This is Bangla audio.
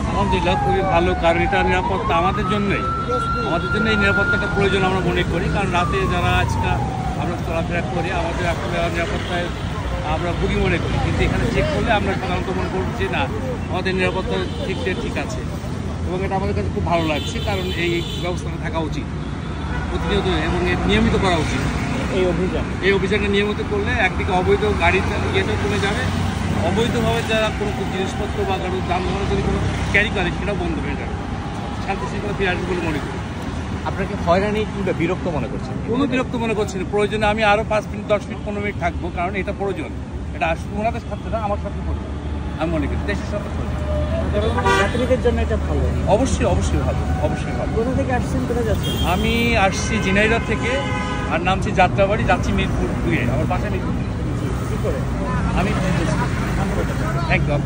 আলহামদুলিল্লাহ খুবই ভালো, কারণ এটা নিরাপত্তা আমাদের জন্য এই নিরাপত্তাটা প্রয়োজন আমরা মনে করি। কারণ রাতে যারা আজকে আমরা চলাফেরা করি আমাদের আসলে নিরাপত্তায় আমরা ভুগি মনে করি, কিন্তু এখানে চেক করলে আমরা সাধারণত মনে করব যে না, আমাদের নিরাপত্তা ঠিক আছে। এবং এটা আমাদের কাছে খুব ভালো লাগছে, কারণ এই ব্যবস্থাটা থাকা উচিত প্রতিনিয়ত এবং নিয়মিত করা উচিত। এই অভিযানটা নিয়মিত করলে একদিকে অবৈধ গাড়িতে ইয়েটা কমে যাবে, অবৈধভাবে যারা কোনো জিনিসপত্র বা কারো যানবাহন যদি কোনো ক্যারি করে সেটাও বন্ধ হয়ে যাবে, শান্তি শৃঙ্খলা ফিরে আসবে বলে মনে করি। আপনাকে হয়রানি কিংবা বিরক্ত মনে করছেন? কোনো বিরক্ত মনে করছি না। প্রয়োজনে আমি আরও 5 মিনিট 10 মিনিট 15 মিনিট থাকবো, কারণ এটা প্রয়োজন। এটা ওনাদের সাথে না, আমার সাথে প্রয়োজন, আমি মনে করি দেশের সাথে প্রয়োজন। যাত্রীদের জন্য এটা ভালো? অবশ্যই ভালো। কোথা থেকে আসছেন, কোথায় যাচ্ছেন? আমি আসছি ঝিনাইদহ থেকে, আর নামছি যাত্রাবাড়ি, যাচ্ছি মিরপুর 2-এ। আমার বাসা মিরপুর। কী করে? আমি একদম।